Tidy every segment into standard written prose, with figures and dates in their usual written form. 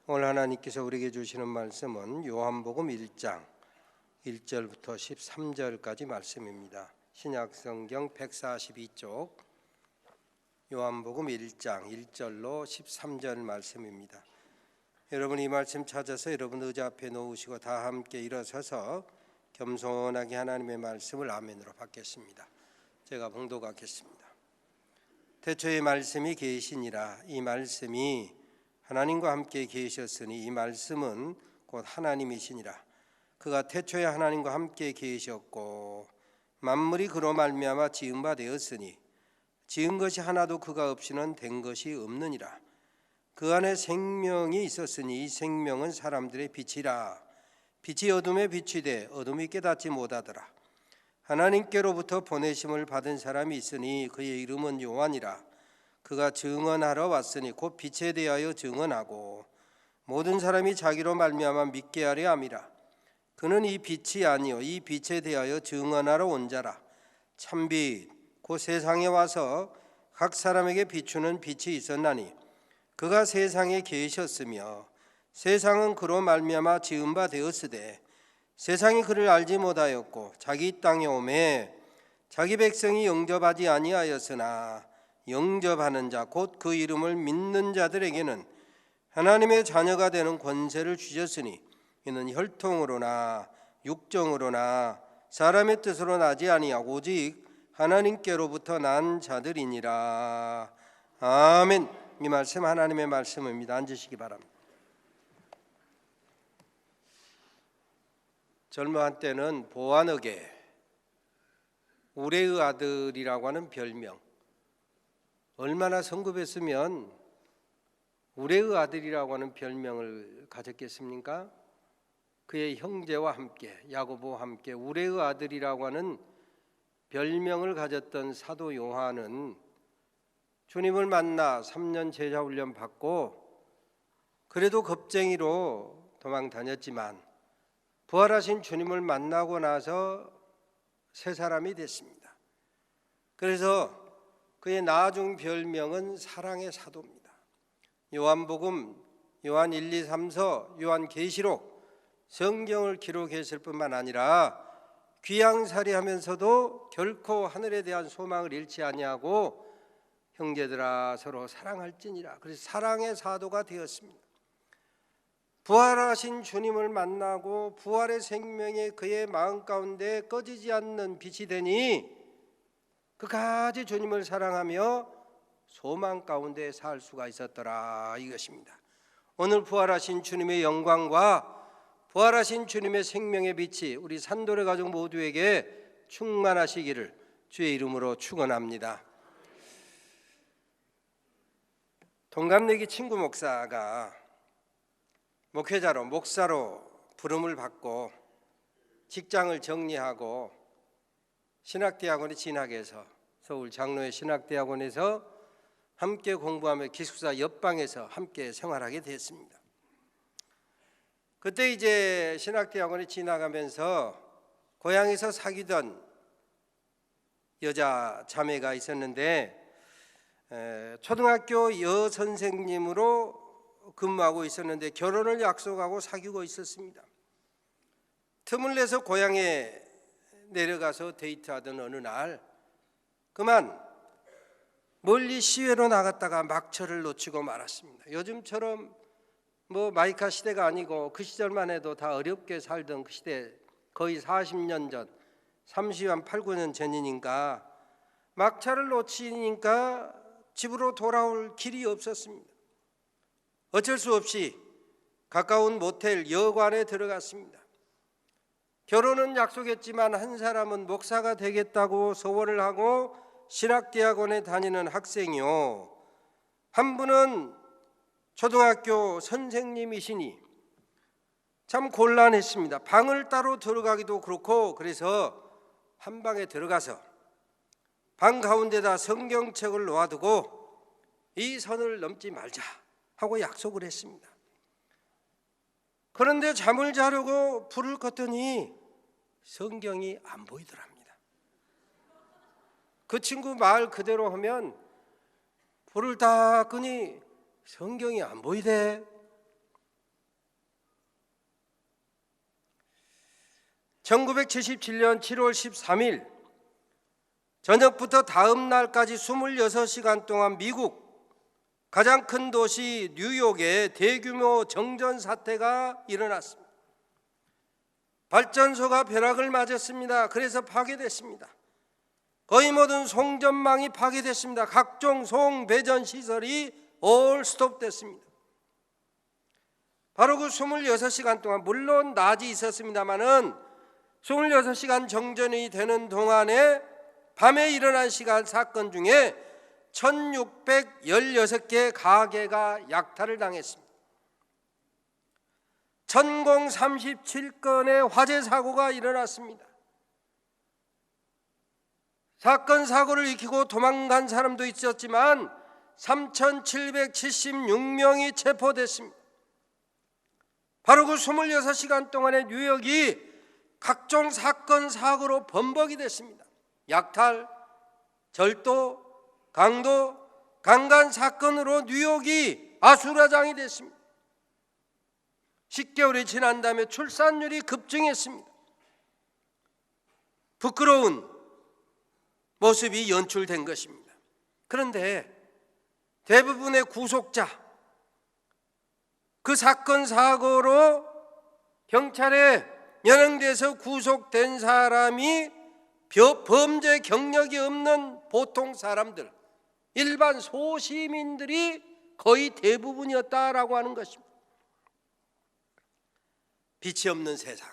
오늘 하나님께서 우리에게 주시는 말씀은 요한복음 1장 1절부터 13절까지 말씀입니다. 신약성경 142쪽 요한복음 1장 1절로 13절 말씀입니다. 여러분 이 말씀 찾아서 여러분 의자 앞에 놓으시고 다 함께 일어서서 겸손하게 하나님의 말씀을 아멘으로 받겠습니다. 제가 봉독하겠습니다. 태초에 말씀이 계시니라. 이 말씀이 하나님과 함께 계셨으니 이 말씀은 곧 하나님이시니라. 그가 태초에 하나님과 함께 계셨고 만물이 그로 말미암아 지은 바 되었으니 지은 것이 하나도 그가 없이는 된 것이 없느니라. 그 안에 생명이 있었으니 이 생명은 사람들의 빛이라. 빛이 어둠에 비추되 어둠이 깨닫지 못하더라. 하나님께로부터 보내심을 받은 사람이 있으니 그의 이름은 요한이라. 그가 증언하러 왔으니 곧 빛에 대하여 증언하고 모든 사람이 자기로 말미암아 믿게 하려 함이라. 그는 이 빛이 아니요 이 빛에 대하여 증언하러 온 자라. 참빛 곧 세상에 와서 각 사람에게 비추는 빛이 있었나니 그가 세상에 계셨으며 세상은 그로 말미암아 지은 바 되었으되 세상이 그를 알지 못하였고 자기 땅에 오매 자기 백성이 영접하지 아니하였으나 영접하는 자 곧 그 이름을 믿는 자들에게는 하나님의 자녀가 되는 권세를 주셨으니 이는 혈통으로나 육정으로나 사람의 뜻으로 나지 아니하고 오직 하나님께로부터 난 자들이니라. 아멘. 이 말씀 하나님의 말씀입니다. 앉으시기 바랍니다. 젊어 한때는 보안역에 우레의 아들이라고 하는 별명, 얼마나 성급했으면 우레의 아들이라고 하는 별명을 가졌겠습니까? 그의 형제와 함께 야고보와 함께 우레의 아들이라고 하는 별명을 가졌던 사도 요한은 주님을 만나 3년 제자 훈련 받고 그래도 겁쟁이로 도망 다녔지만 부활하신 주님을 만나고 나서 새 사람이 됐습니다. 그래서 그의 나중 별명은 사랑의 사도입니다. 요한복음, 요한 1, 2, 3서, 요한 계시록 성경을 기록했을 뿐만 아니라 귀양살이하면서도 결코 하늘에 대한 소망을 잃지 아니하고 형제들아 서로 사랑할지니라. 그래서 사랑의 사도가 되었습니다. 부활하신 주님을 만나고 부활의 생명이 그의 마음 가운데 꺼지지 않는 빛이 되니 끝까지 주님을 사랑하며 소망 가운데 살 수가 있었더라 이것입니다. 오늘 부활하신 주님의 영광과 부활하신 주님의 생명의 빛이 우리 산도의 가족 모두에게 충만하시기를 주의 이름으로 축원합니다. 동갑내기 친구 목사가 목회자로 목사로 부름을 받고 직장을 정리하고 신학대학원에 진학해서 서울 장로의 신학대학원에서 함께 공부하며 기숙사 옆방에서 함께 생활하게 됐습니다. 그때 이제 신학대학원에 진학하면서 고향에서 사귀던 여자 자매가 있었는데 초등학교 여선생님으로 근무하고 있었는데 결혼을 약속하고 사귀고 있었습니다. 틈을 내서 고향에 내려가서 데이트하던 어느 날 그만 멀리 시외로 나갔다가 막철을 놓치고 말았습니다. 요즘처럼 마이카 시대가 아니고 그 시절만 해도 다 어렵게 살던 그 시대, 거의 40년 전, 30한 8, 9년 전이니까 막차를 놓치니까 집으로 돌아올 길이 없었습니다. 어쩔 수 없이 가까운 모텔 여관에 들어갔습니다. 결혼은 약속했지만 한 사람은 목사가 되겠다고 소원을 하고 신학대학원에 다니는 학생이요, 한 분은 초등학교 선생님이시니 참 곤란했습니다. 방을 따로 들어가기도 그렇고 그래서 한 방에 들어가서 방 가운데다 성경책을 놓아두고 이 선을 넘지 말자 하고 약속을 했습니다. 그런데 잠을 자려고 불을 껐더니 성경이 안 보이더랍니다. 그 친구 말 그대로 하면 불을 다 끄니 성경이 안 보이대. 1977년 7월 13일 저녁부터 다음 날까지 26시간 동안 미국 가장 큰 도시 뉴욕에 대규모 정전 사태가 일어났습니다. 발전소가 벼락을 맞았습니다. 그래서 파괴됐습니다. 거의 모든 송전망이 파괴됐습니다. 각종 송배전 시설이 올 스톱됐습니다. 바로 그 26시간 동안, 물론 낮이 있었습니다마는 26시간 정전이 되는 동안에 밤에 일어난 사건 중에 1616개 가게가 약탈을 당했습니다. 천공 37건의 화재 사고가 일어났습니다. 사건 사고를 익히고 도망간 사람도 있었지만 3,776명이 체포됐습니다. 바로 그 26시간 동안에 뉴욕이 각종 사건 사고로 범벅이 됐습니다. 약탈, 절도, 강도, 강간 사건으로 뉴욕이 아수라장이 됐습니다. 10개월이 지난 다음에 출산율이 급증했습니다. 부끄러운 모습이 연출된 것입니다. 그런데 대부분의 구속자, 그 사건 사고로 경찰에 연행돼서 구속된 사람이 범죄 경력이 없는 보통 사람들, 일반 소시민들이 거의 대부분이었다라고 하는 것입니다. 빛이 없는 세상,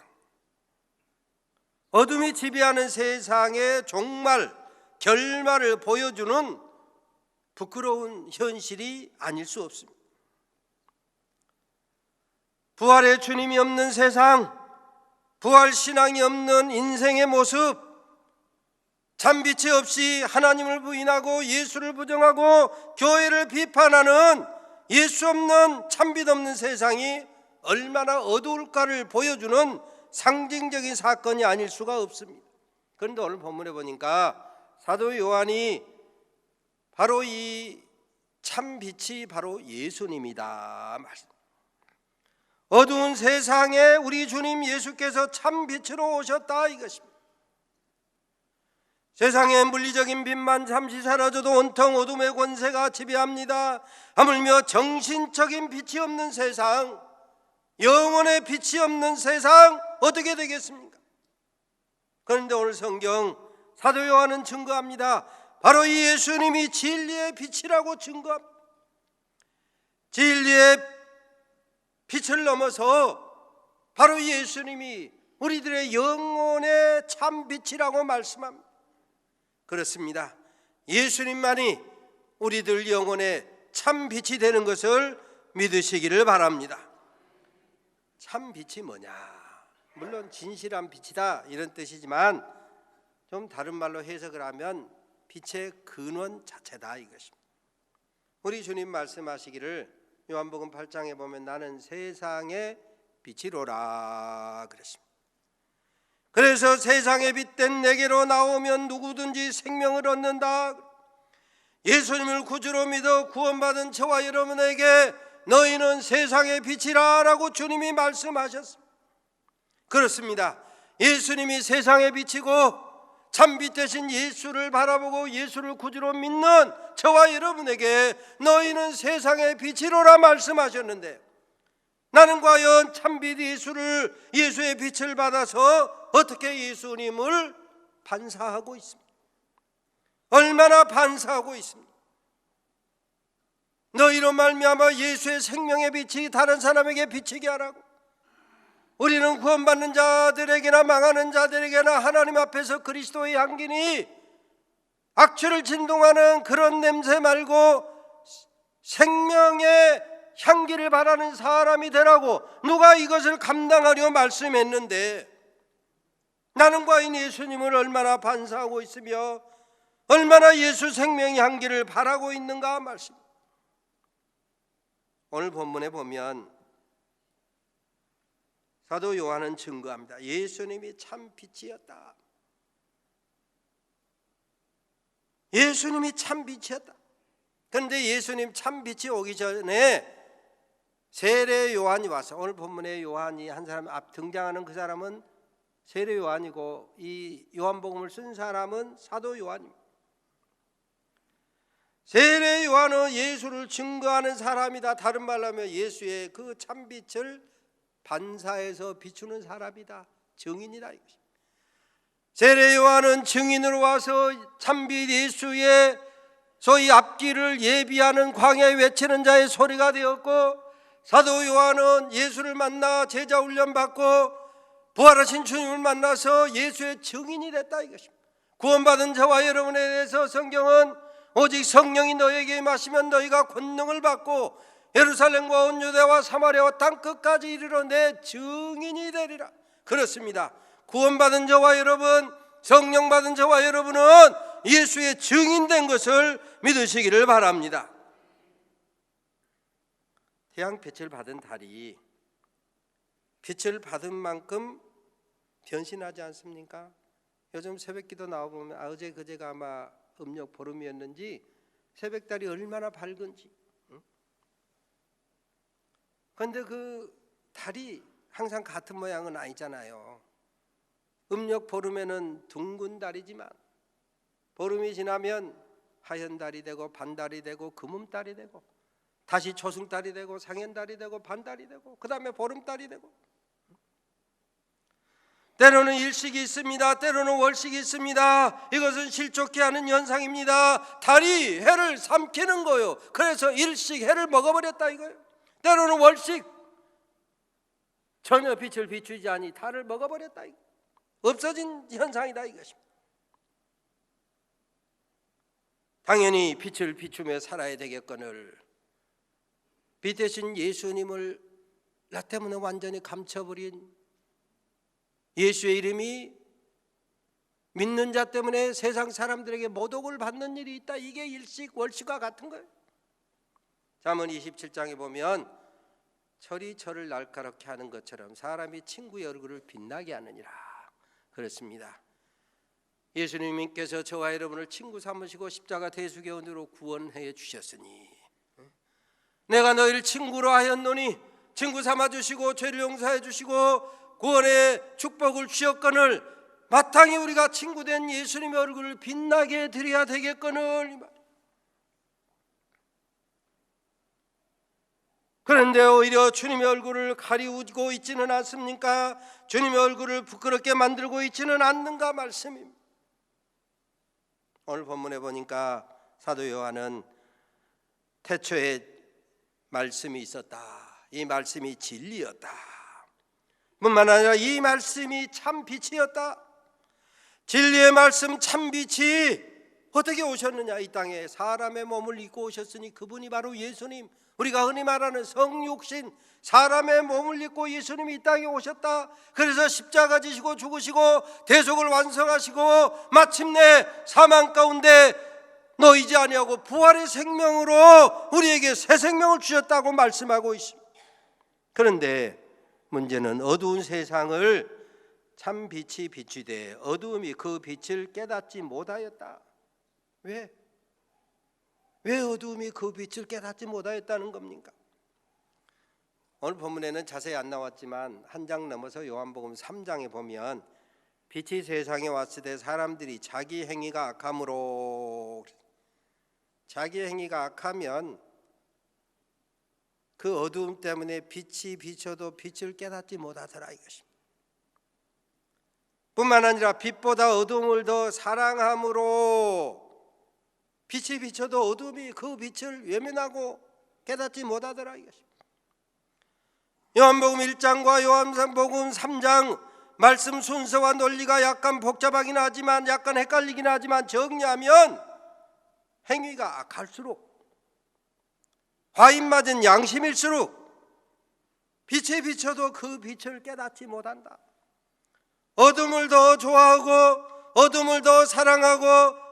어둠이 지배하는 세상의 종말, 결말을 보여주는 부끄러운 현실이 아닐 수 없습니다. 부활의 주님이 없는 세상, 부활 신앙이 없는 인생의 모습, 참빛이 없이 하나님을 부인하고 예수를 부정하고 교회를 비판하는 예수 없는 참빛 없는 세상이 얼마나 어두울까를 보여주는 상징적인 사건이 아닐 수가 없습니다. 그런데 오늘 본문에 보니까 사도 요한이 바로 이 참빛이 바로 예수님이다 말씀. 어두운 세상에 우리 주님 예수께서 참빛으로 오셨다 이것입니다. 세상의 물리적인 빛만 잠시 사라져도 온통 어둠의 권세가 지배합니다. 하물며 정신적인 빛이 없는 세상, 영혼의 빛이 없는 세상 어떻게 되겠습니까? 그런데 오늘 성경 사도 요한은 증거합니다. 바로 이 예수님이 진리의 빛이라고 증거합니다. 진리의 빛을 넘어서 바로 이 예수님이 우리들의 영혼의 참빛이라고 말씀합니다. 그렇습니다. 예수님만이 우리들 영혼의 참빛이 되는 것을 믿으시기를 바랍니다. 참빛이 뭐냐? 물론 진실한 빛이다 이런 뜻이지만 좀 다른 말로 해석을 하면 빛의 근원 자체다 이것입니다. 우리 주님 말씀하시기를 요한복음 8장에 보면 나는 세상의 빛이로라 그랬습니다. 그래서 세상의 빛된 내게로 나오면 누구든지 생명을 얻는다. 예수님을 구주로 믿어 구원받은 저와 여러분에게 너희는 세상의 빛이라 라고 주님이 말씀하셨습니다. 그렇습니다. 예수님이 세상의 빛이고 참빛 되신 예수를 바라보고 예수를 구주로 믿는 저와 여러분에게 너희는 세상의 빛이로라 말씀하셨는데, 나는 과연 참빛 예수의 빛을 받아서 어떻게 예수님을 반사하고 있습니까? 얼마나 반사하고 있습니까? 너희로 말미암아 예수의 생명의 빛이 다른 사람에게 비치게 하라고. 우리는 구원받는 자들에게나 망하는 자들에게나 하나님 앞에서 그리스도의 향기니 악취를 진동하는 그런 냄새 말고 생명의 향기를 바라는 사람이 되라고 누가 이것을 감당하려 말씀했는데, 나는 과연 예수님을 얼마나 반사하고 있으며 얼마나 예수 생명의 향기를 바라고 있는가 말씀. 오늘 본문에 보면 사도 요한은 증거합니다. 예수님이 참 빛이었다. 예수님이 참 빛이었다. 그런데 예수님 참 빛이 오기 전에 세례 요한이 와서, 오늘 본문에 요한이 한 사람 앞 등장하는 그 사람은 세례 요한이고 이 요한복음을 쓴 사람은 사도 요한입니다. 세례 요한은 예수를 증거하는 사람이다. 다른 말로 하면 예수의 그 참빛을 반사해서 비추는 사람이다. 증인이다 이것입니다. 세례 요한은 증인으로 와서 참빛 예수의 소위 앞길을 예비하는 광야에 외치는 자의 소리가 되었고, 사도 요한은 예수를 만나 제자 훈련 받고 부활하신 주님을 만나서 예수의 증인이 됐다 이것입니다. 구원받은 저와 여러분에 대해서 성경은 오직 성령이 너에게 임하시면 너희가 권능을 받고 예루살렘과 온 유대와 사마리아와 땅 끝까지 이르러 내 증인이 되리라. 그렇습니다. 구원받은 저와 여러분, 성령 받은 저와 여러분은 예수의 증인된 것을 믿으시기를 바랍니다. 태양빛을 받은 달이 빛을 받은 만큼 변신하지 않습니까? 요즘 새벽기도 나오면 어제 그제가 아마 음력 보름이었는지 새벽달이 얼마나 밝은지. 그런데 그 달이 항상 같은 모양은 아니잖아요. 음력 보름에는 둥근 달이지만 보름이 지나면 하얀 달이 되고 반달이 되고 금음달이 되고 다시 초승달이 되고 상현달이 되고 반달이 되고 그 다음에 보름달이 되고, 때로는 일식이 있습니다. 때로는 월식이 있습니다. 이것은 실족케 하는 현상입니다. 달이 해를 삼키는 거예요. 그래서 일식 해를 먹어버렸다 이거예요. 때로는 월식, 전혀 빛을 비추지 않니 달을 먹어버렸다 이거. 없어진 현상이다 이것입니다. 당연히 빛을 비추며 살아야 되겠거늘 빛 대신 예수님을 나 때문에 완전히 감춰버린 예수의 이름이 믿는 자 때문에 세상 사람들에게 모독을 받는 일이 있다. 이게 일식 월식과 같은 거예요. 잠언 27장에 보면 철이 철을 날카롭게 하는 것처럼 사람이 친구의 얼굴을 빛나게 하느니라 그렇습니다. 예수님께서 저와 여러분을 친구 삼으시고 십자가 대속의 은혜로 구원해 주셨으니 내가 너희를 친구로 하였노니 친구 삼아 주시고 죄를 용서해 주시고 구원의 축복을 주셨거늘 마땅히 우리가 친구된 예수님의 얼굴을 빛나게 드려야 되겠거늘. 그런데 오히려 주님의 얼굴을 가리우고 있지는 않습니까? 주님의 얼굴을 부끄럽게 만들고 있지는 않는가 말씀입니다. 오늘 본문에 보니까 사도 요한은 태초에 말씀이 있었다. 이 말씀이 진리였다. 뿐만 아니라 이 말씀이 참 빛이었다. 진리의 말씀 참 빛이 어떻게 오셨느냐? 이 땅에 사람의 몸을 입고 오셨으니 그분이 바로 예수님, 우리가 흔히 말하는 성육신, 사람의 몸을 입고 예수님이 이 땅에 오셨다. 그래서 십자가 지시고 죽으시고 대속을 완성하시고 마침내 사망 가운데 놓이지 아니하고 부활의 생명으로 우리에게 새 생명을 주셨다고 말씀하고 있습니다. 그런데 문제는 어두운 세상을 참 빛이 비추되 어두움이 그 빛을 깨닫지 못하였다. 왜 어두움이 그 빛을 깨닫지 못하였다는 겁니까? 오늘 본문에는 자세히 안 나왔지만 한 장 넘어서 요한복음 3장에 보면 빛이 세상에 왔을 때 사람들이 자기 행위가 악함으로, 자기 행위가 악하면 그 어두움 때문에 빛이 비춰도 빛을 깨닫지 못하더라 이것입니다. 뿐만 아니라 빛보다 어두움을 더 사랑함으로 빛이 비춰도 어둠이 그 빛을 외면하고 깨닫지 못하더라 이것입니다. 요한복음 1장과 요한복음 3장 말씀 순서와 논리가 약간 복잡하긴 하지만 약간 헷갈리긴 하지만 정리하면 행위가 악할수록 화인 맞은 양심일수록 빛에 비춰도 그 빛을 깨닫지 못한다. 어둠을 더 좋아하고 어둠을 더 사랑하고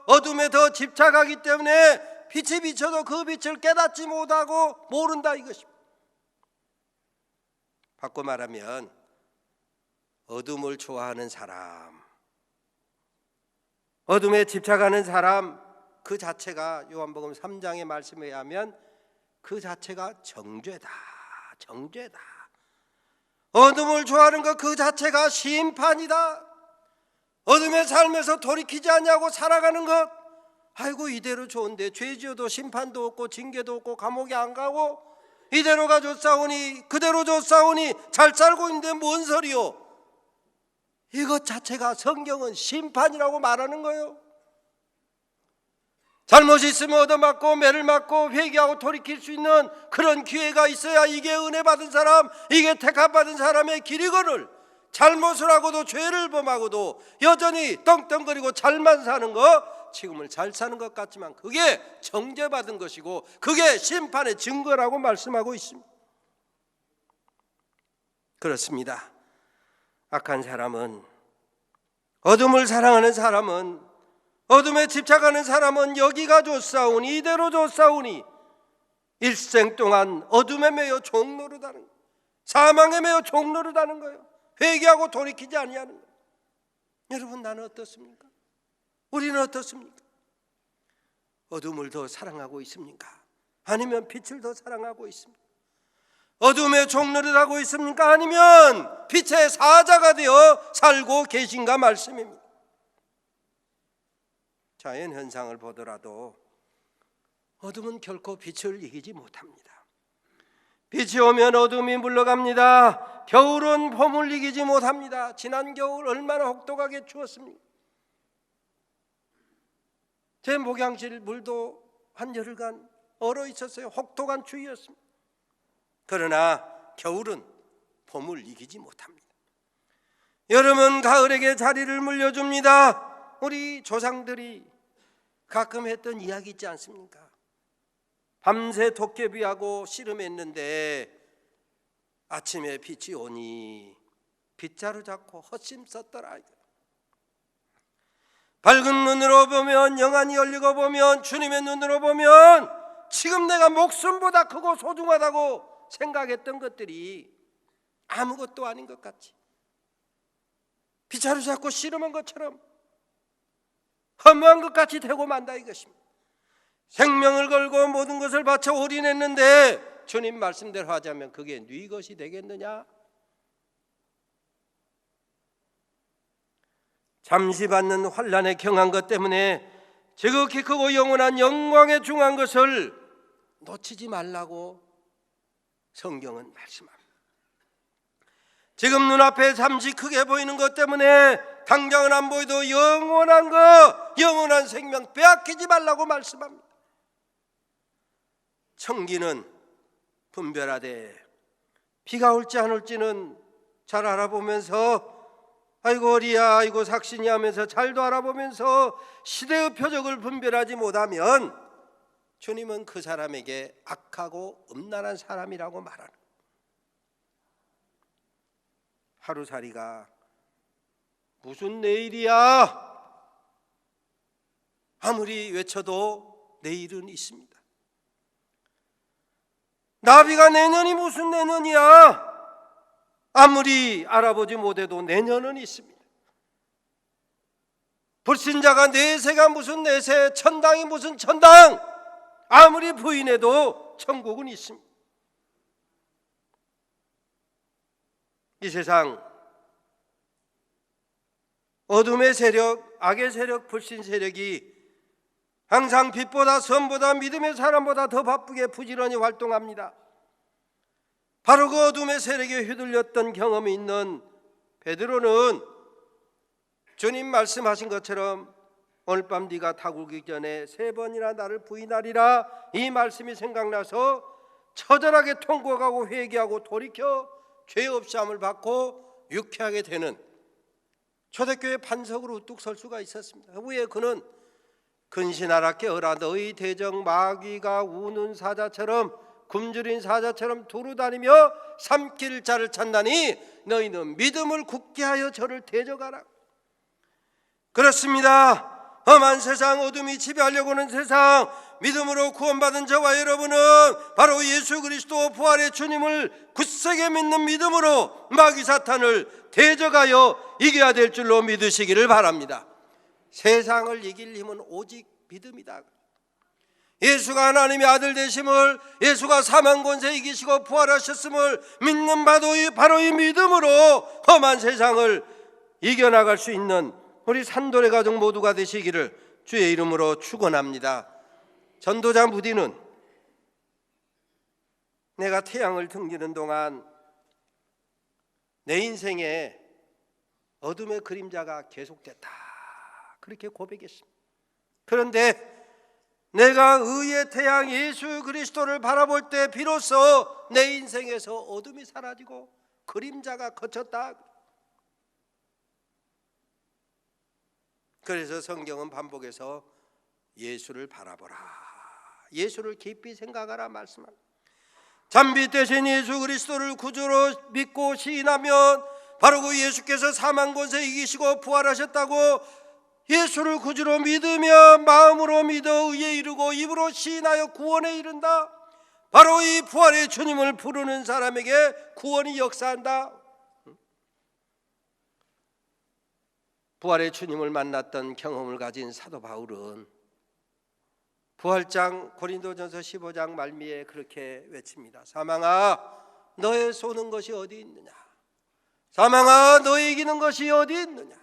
어둠에 더 집착하기 때문에 빛에 비춰도 그 빛을 깨닫지 못하고 모른다 이것입니다. 바꿔 말하면 어둠을 좋아하는 사람, 어둠에 집착하는 사람 그 자체가 요한복음 3장의 말씀에 의하면 그 자체가 정죄다. 어둠을 좋아하는 것 그 자체가 심판이다. 어둠의 삶에서 돌이키지 않냐고 살아가는 것, 아이고 이대로 좋은데 죄 지어도 심판도 없고 징계도 없고 감옥에 안 가고 이대로가 좋사오니 그대로 좋사오니 잘 살고 있는데 뭔 소리요? 이것 자체가 성경은 심판이라고 말하는 거예요. 잘못이 있으면 얻어맞고 매를 맞고 회개하고 돌이킬 수 있는 그런 기회가 있어야 이게 은혜 받은 사람, 이게 택함 받은 사람의 길이거늘, 잘못을 하고도 죄를 범하고도 여전히 떵떵거리고 잘만 사는 거, 지금은 잘 사는 것 같지만 그게 정죄받은 것이고 그게 심판의 증거라고 말씀하고 있습니다. 그렇습니다. 악한 사람은, 어둠을 사랑하는 사람은, 어둠에 집착하는 사람은 여기가 좋사오니 이대로 좋사오니 일생 동안 어둠에 매여 종노릇하는 거예요. 사망에 매여 종노릇하는 거예요. 회개하고 돌이키지 아니하는 거예요. 여러분, 나는 어떻습니까? 우리는 어떻습니까? 어둠을 더 사랑하고 있습니까? 아니면 빛을 더 사랑하고 있습니까? 어둠에 종노릇하고 있습니까? 아니면 빛의 사자가 되어 살고 계신가 말씀입니다. 자연 현상을 보더라도 어둠은 결코 빛을 이기지 못합니다. 빛이 오면 어둠이 물러갑니다. 겨울은 봄을 이기지 못합니다. 지난 겨울 얼마나 혹독하게 추웠습니까? 제 목양실 물도 한 열흘간 얼어 있었어요. 혹독한 추위였습니다. 그러나 겨울은 봄을 이기지 못합니다. 여름은 가을에게 자리를 물려줍니다. 우리 조상들이 가끔 했던 이야기 있지 않습니까? 밤새 도깨비하고 씨름했는데 아침에 빛이 오니 빗자루 잡고 헛심 썼더라. 밝은 눈으로 보면, 영안이 열리고 보면, 주님의 눈으로 보면 지금 내가 목숨보다 크고 소중하다고 생각했던 것들이 아무것도 아닌 것 같이, 빗자루 잡고 씨름한 것처럼 허무한 것 같이 되고 만다 이것입니다. 생명을 걸고 모든 것을 바쳐 올인했는데 주님 말씀대로 하자면 그게 네 것이 되겠느냐? 잠시 받는 환난에 경한 것 때문에 지극히 크고 영원한 영광에 중한 것을 놓치지 말라고 성경은 말씀합니다. 지금 눈앞에 잠시 크게 보이는 것 때문에 당장은 안 보여도 영원한 것, 영원한 생명 빼앗기지 말라고 말씀합니다. 청기는 분별하되 비가 올지 안 올지는 잘 알아보면서 아이고 어리야 아이고 삭신이 하면서 잘도 알아보면서 시대의 표적을 분별하지 못하면 주님은 그 사람에게 악하고 음란한 사람이라고 말하는 거예요. 하루살이가 무슨 내일이야 아무리 외쳐도 내일은 있습니다. 나비가 내년이 무슨 내년이야 아무리 알아보지 못해도 내년은 있습니다. 불신자가 내세가 무슨 내세, 천당이 무슨 천당 아무리 부인해도 천국은 있습니다. 이 세상 어둠의 세력, 악의 세력, 불신 세력이 항상 빛보다 선보다 믿음의 사람보다 더 바쁘게 부지런히 활동합니다. 바로 그 어둠의 세력에 휘둘렸던 경험이 있는 베드로는 주님 말씀하신 것처럼 오늘 밤 네가 다굴기 전에 3번이나 나를 부인하리라, 이 말씀이 생각나서 처절하게 통곡하고 회개하고 돌이켜 죄 없이함을 받고 유쾌하게 되는 초대교회 반석으로 우뚝 설 수가 있었습니다. 왜? 그는 근신하라 깨어라 너희 대적 마귀가 우는 사자처럼 굶주린 사자처럼 두루다니며 삼킬 자를 찾나니 너희는 믿음을 굳게 하여 저를 대적하라. 그렇습니다. 험한 세상, 어둠이 지배하려고 하는 세상, 믿음으로 구원받은 저와 여러분은 바로 예수 그리스도 부활의 주님을 굳세게 믿는 믿음으로 마귀 사탄을 대적하여 이겨야 될 줄로 믿으시기를 바랍니다. 세상을 이길 힘은 오직 믿음이다. 예수가 하나님의 아들 되심을, 예수가 사망 권세 이기시고 부활하셨음을 믿는 바로 이 믿음으로 험한 세상을 이겨나갈 수 있는 우리 산돌의 가족 모두가 되시기를 주의 이름으로 축원합니다. 전도자 무디는 내가 태양을 등지는 동안 내 인생에 어둠의 그림자가 계속됐다, 그렇게 고백했습니다. 그런데 내가 의의 태양 예수 그리스도를 바라볼 때 비로소 내 인생에서 어둠이 사라지고 그림자가 걷혔다. 그래서 성경은 반복해서 예수를 바라보라, 예수를 깊이 생각하라 말씀합니다. 잠비 되신 예수 그리스도를 구주로 믿고 시인하면 바로 그 예수께서 사망 권세 이기시고 부활하셨다고 예수를 구주로 믿으며 마음으로 믿어 의에 이르고 입으로 시인하여 구원에 이른다. 바로 이 부활의 주님을 부르는 사람에게 구원이 역사한다. 부활의 주님을 만났던 경험을 가진 사도 바울은 부활장 고린도전서 15장 말미에 그렇게 외칩니다. 사망아, 너의 쏘는 것이 어디 있느냐? 사망아, 너의 이기는 것이 어디 있느냐?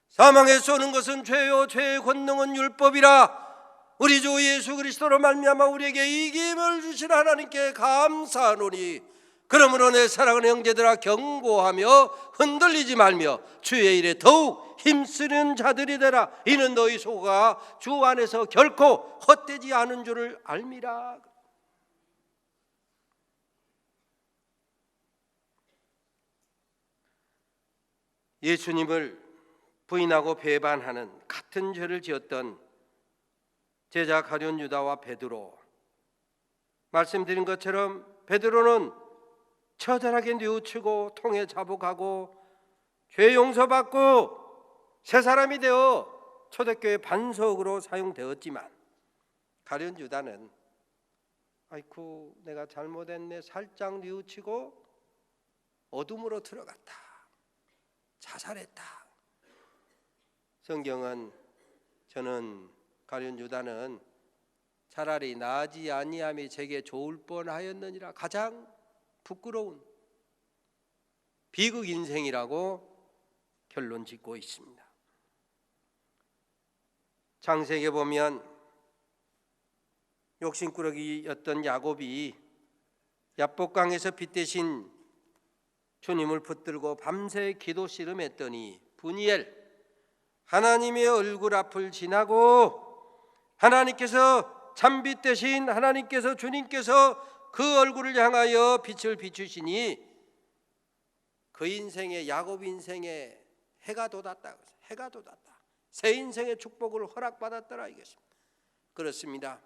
사망에 쏘는 것은 죄요, 죄의 권능은 율법이라. 우리 주 예수 그리스도로 말미암아 우리에게 이김을 주신 하나님께 감사하노니, 그러므로 내 사랑하는 형제들아 경고하며 흔들리지 말며 주의 일에 더욱 힘쓰는 자들이 되라. 이는 너희 소가 주 안에서 결코 헛되지 않은 줄을 알미라. 예수님을 부인하고 배반하는 같은 죄를 지었던 제자 가룟 유다와 베드로, 말씀드린 것처럼 베드로는 처절하게 뉘우치고 통에 자복하고 죄 용서받고 새 사람이 되어 초대교회 반석으로 사용되었지만, 가룟 유다는 아이쿠 내가 잘못했네, 살짝 뉘우치고 어둠으로 들어갔다, 자살했다. 성경은 저는 가룟 유다는 차라리 나지 아니함이 제게 좋을 뻔하였느니라, 가장 부끄러운 비극 인생이라고 결론 짓고 있습니다. 창세기에 보면 욕심꾸러기였던 야곱이 야복강에서 빛 대신 주님을 붙들고 밤새 기도 씨름했더니 분이엘, 하나님의 얼굴 앞을 지나고 하나님께서 잠빛 대신 하나님께서 주님께서 그 얼굴을 향하여 빛을 비추시니 그 인생에, 야곱 인생에 해가 돋았다. 해가 돋았다. 새 인생의 축복을 허락받았더라 이것입니다. 그렇습니다.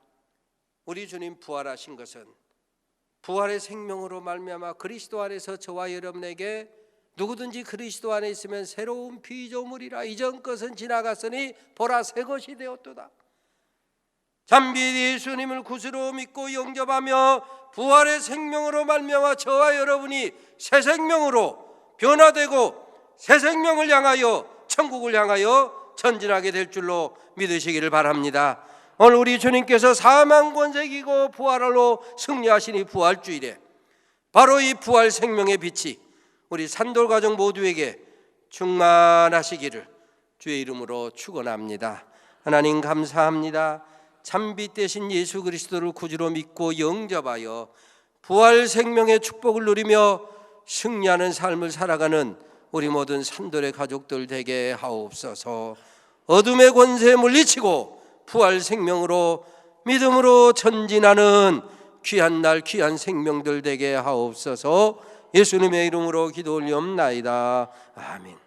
우리 주님 부활하신 것은 부활의 생명으로 말미암아 그리스도 안에서 저와 여러분에게 누구든지 그리스도 안에 있으면 새로운 피조물이라. 이전 것은 지나갔으니 보라 새 것이 되었도다. 잠비 예수님을 구주로 믿고 영접하며 부활의 생명으로 말미암아 저와 여러분이 새 생명으로 변화되고 새 생명을 향하여, 천국을 향하여 전진하게 될 줄로 믿으시기를 바랍니다. 오늘 우리 주님께서 사망 권세 이기고 부활로 승리하시니 부활주일에 바로 이 부활 생명의 빛이 우리 산돌 가족 모두에게 충만하시기를 주의 이름으로 축원합니다. 하나님 감사합니다. 참빛 대신 예수 그리스도를 구주로 믿고 영접하여 부활 생명의 축복을 누리며 승리하는 삶을 살아가는 우리 모든 산돌의 가족들 되게 하옵소서. 어둠의 권세에 물리치고 부활 생명으로 믿음으로 전진하는 귀한 날 귀한 생명들 되게 하옵소서. 예수님의 이름으로 기도 올리옵나이다. 아멘.